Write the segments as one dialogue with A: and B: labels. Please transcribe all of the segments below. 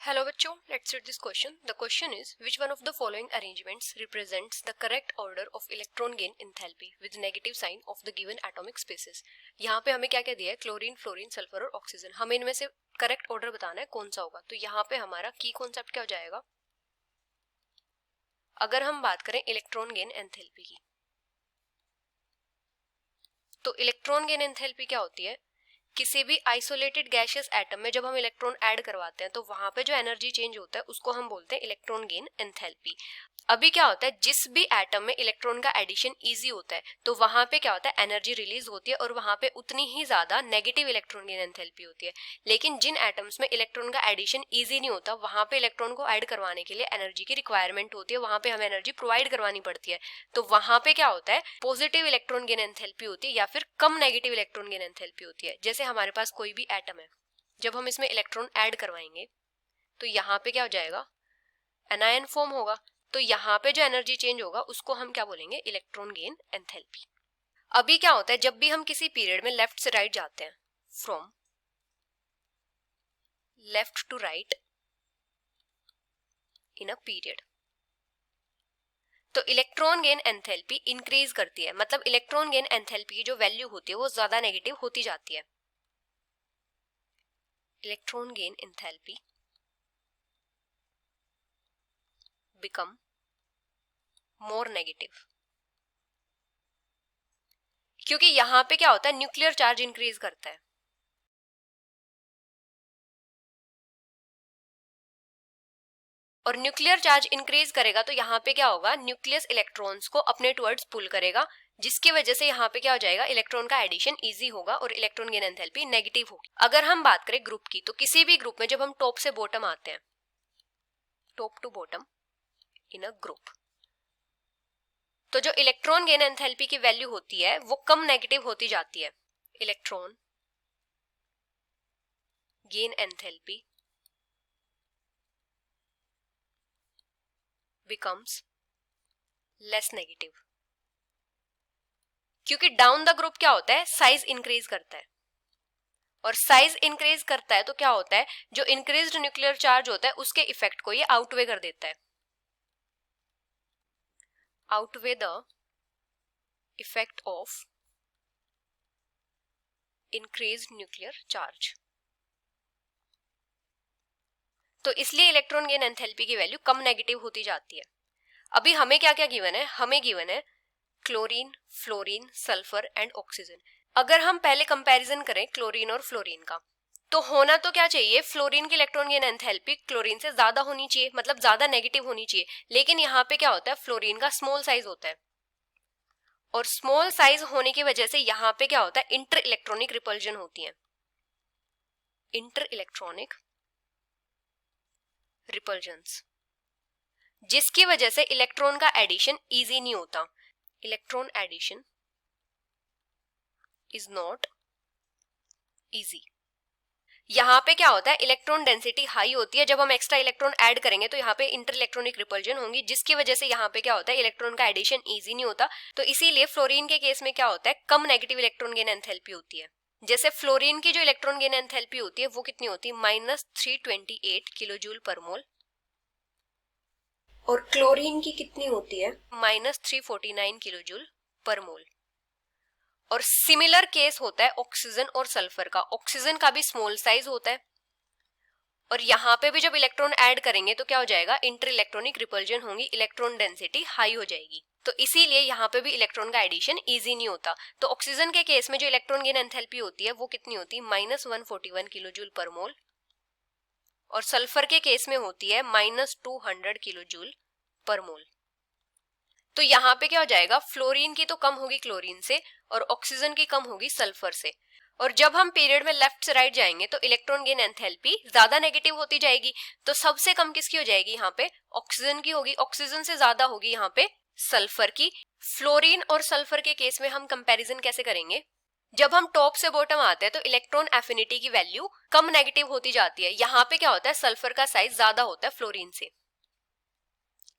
A: Hello बच्चों, let's read this question. The question is, which one of the following arrangements represents the correct order of electron gain enthalpy with negative sign of the given atomic spaces? यहाँ पे हमें क्या क्या दिया है, chlorine, fluorine, sulphur और oxygen. हमें इनमें से करेक्ट ऑर्डर बताना है कौन सा होगा. तो यहाँ पे हमारा की कॉन्सेप्ट क्या हो जाएगा. अगर हम बात करें इलेक्ट्रॉन गेन एंथैल्पी की, तो इलेक्ट्रॉन गेन एंथैल्पी क्या होती है. किसी भी आइसोलेटेड गैसियस एटम में जब हम इलेक्ट्रॉन ऐड करवाते हैं तो वहां पे जो एनर्जी चेंज होता है उसको हम बोलते हैं इलेक्ट्रॉन गेन एंथैल्पी. अभी क्या होता है, जिस भी एटम में इलेक्ट्रॉन का एडिशन इजी होता है तो वहां पे क्या होता है, एनर्जी रिलीज होती है और वहां पे उतनी ही ज्यादा नेगेटिव इलेक्ट्रॉन गेन एंथैल्पी होती है. लेकिन जिन एटम्स में इलेक्ट्रॉन का एडिशन इजी नहीं होता वहां पे इलेक्ट्रॉन को ऐड करवाने के लिए एनर्जी की रिक्वायरमेंट होती है, वहां पे हमें एनर्जी प्रोवाइड करवानी पड़ती है. तो वहां पे क्या होता है, पॉजिटिव इलेक्ट्रॉन गेन एंथैल्पी होती है या फिर कम नेगेटिव इलेक्ट्रॉन गेन एंथैल्पी होती है. जैसे हमारे पास कोई भी एटम है, जब हम इसमें इलेक्ट्रॉन ऐड करवाएंगे तो यहाँ पे क्या हो जाएगा, एनायन फॉर्म होगा. तो यहाँ पे जो एनर्जी चेंज होगा उसको हम क्या बोलेंगे, इलेक्ट्रॉन गेन एंथैल्पी. अभी क्या होता है, जब भी हम किसी पीरियड में लेफ्ट से राइट जाते हैं, from left to right in a period, तो इलेक्ट्रॉन गेन एंथैल्पी इंक्रीज करती है. मतलब इलेक्ट्रॉन गेन एंथैल्पी की जो वैल्यू होती है वो ज्यादा नेगेटिव होती जाती है. Electron gain enthalpy become more negative, क्योंकि यहां पे क्या होता है, न्यूक्लियर चार्ज इंक्रीज करता है. और न्यूक्लियर चार्ज इंक्रीज करेगा तो यहाँ पे क्या होगा, न्यूक्लियस इलेक्ट्रॉन्स को अपने टुवर्ड्स पुल करेगा, जिसकी वजह से यहाँ पे क्या हो जाएगा, इलेक्ट्रॉन का एडिशन इजी होगा और इलेक्ट्रॉन गेन एंथैल्पी नेगेटिव होगी. अगर हम बात करें ग्रुप की, तो किसी भी ग्रुप में जब हम टॉप से बॉटम आते हैं, top to bottom in a group, तो जो इलेक्ट्रॉन गेन एंथैल्पी की वैल्यू होती है वो कम नेगेटिव होती जाती है. Electron gain enthalpy becomes less negative, क्योंकि डाउन द ग्रुप क्या होता है, साइज इंक्रीज करता है. और साइज इंक्रीज करता है तो क्या होता है, जो इंक्रीज्ड न्यूक्लियर चार्ज होता है उसके इफेक्ट को ये आउटवे कर देता है. Outweigh the effect of increased nuclear charge. तो इसलिए इलेक्ट्रॉन गेन एंथैल्पी की वैल्यू कम नेगेटिव होती जाती है. अभी हमें क्या क्या गिवन है, हमें गिवन है chlorine, fluorine, sulphur and oxygen. अगर हम पहले कंपैरिजन करें क्लोरीन और फ्लोरीन का, तो होना तो क्या चाहिए, फ्लोरीन की इलेक्ट्रॉन गेन एंथैल्पी क्लोरीन से ज्यादा होनी चाहिए, मतलब ज्यादा नेगेटिव होनी चाहिए. लेकिन यहाँ पे क्या होता है, फ्लोरीन का स्मॉल साइज होता है और स्मॉल साइज होने की वजह से यहाँ पे क्या होता है, इंटर इलेक्ट्रॉनिक रिपल्जन होती है. इंटर इलेक्ट्रॉनिक रिपल्जन्स, जिसकी वजह से इलेक्ट्रॉन का एडिशन इजी नहीं होता. Electron addition is not easy. यहाँ पे क्या होता है, इलेक्ट्रॉन डेंसिटी हाई होती है. जब हम एक्स्ट्रा इलेक्ट्रॉन ऐड करेंगे तो यहाँ पे इंटर इलेक्ट्रॉनिक रिपल्जन होंगी, जिसकी वजह से यहाँ पे क्या होता है, इलेक्ट्रॉन का एडिशन इजी नहीं होता. तो इसीलिए फ्लोरीन के केस में क्या होता है, कम नेगेटिव इलेक्ट्रॉन गेन एंथैल्पी होती है. जैसे फ्लोरीन की जो इलेक्ट्रॉन गेन एंथैल्पी होती है वो कितनी होती है, -328 किलोजूल पर मोल. और क्लोरीन की कितनी होती है, -349 किलोजूल पर मोल. और सिमिलर केस होता है ऑक्सीजन और सल्फर का. ऑक्सीजन का भी स्मॉल साइज होता है और यहाँ पे भी जब इलेक्ट्रॉन ऐड करेंगे तो क्या हो जाएगा, इंटर इलेक्ट्रॉनिक रिपल्जन होंगी, इलेक्ट्रॉन डेंसिटी हाई हो जाएगी. तो इसीलिए यहाँ पे भी इलेक्ट्रॉन का एडिशन इजी नहीं होता. तो ऑक्सीजन के केस में जो इलेक्ट्रॉन गेन एंथैल्पी होती है वो कितनी होती है, -141 किलोजूल पर मोल. और सल्फर के केस में होती है -200 किलोजूल पर मोल. तो यहाँ पे क्या हो जाएगा, फ्लोरीन की तो कम होगी क्लोरीन से और ऑक्सीजन की कम होगी सल्फर से. और जब हम पीरियड में लेफ्ट से राइट जाएंगे तो इलेक्ट्रॉन गेन एंथैल्पी ज्यादा नेगेटिव होती जाएगी. तो सबसे कम किसकी हो जाएगी, यहाँ पे ऑक्सीजन की होगी. ऑक्सीजन से ज्यादा होगी यहाँ पे सल्फर की. फ्लोरीन और सल्फर के केस में हम कंपैरिजन कैसे करेंगे, जब हम टॉप से बॉटम आते हैं तो इलेक्ट्रॉन एफिनिटी की वैल्यू कम नेगेटिव होती जाती है. यहाँ पे क्या होता है, सल्फर का साइज ज्यादा होता है फ्लोरीन से,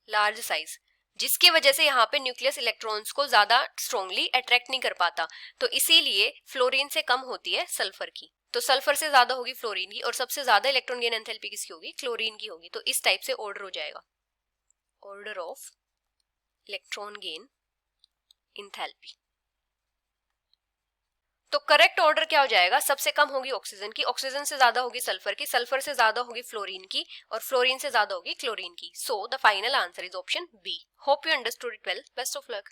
A: लार्ज साइज, जिसकी वजह से यहाँ पे न्यूक्लियस इलेक्ट्रॉन्स को ज्यादा स्ट्रॉन्गली अट्रैक्ट नहीं कर पाता. तो इसीलिए फ्लोरीन से कम होती है सल्फर की. तो सल्फर से ज्यादा होगी फ्लोरीन की, और सबसे ज्यादा इलेक्ट्रॉन गेन एंथैल्पी किसकी होगी, क्लोरीन की होगी। तो इस टाइप से ऑर्डर हो जाएगा, order of electron gain enthalpy. तो करेक्ट ऑर्डर क्या हो जाएगा, सबसे कम होगी ऑक्सीजन की, ऑक्सीजन से ज्यादा होगी सल्फर की, सल्फर से ज्यादा होगी फ्लोरीन की, और फ्लोरीन से ज्यादा होगी क्लोरीन की। So the final answer is option B. Hope you understood it well. Best of luck.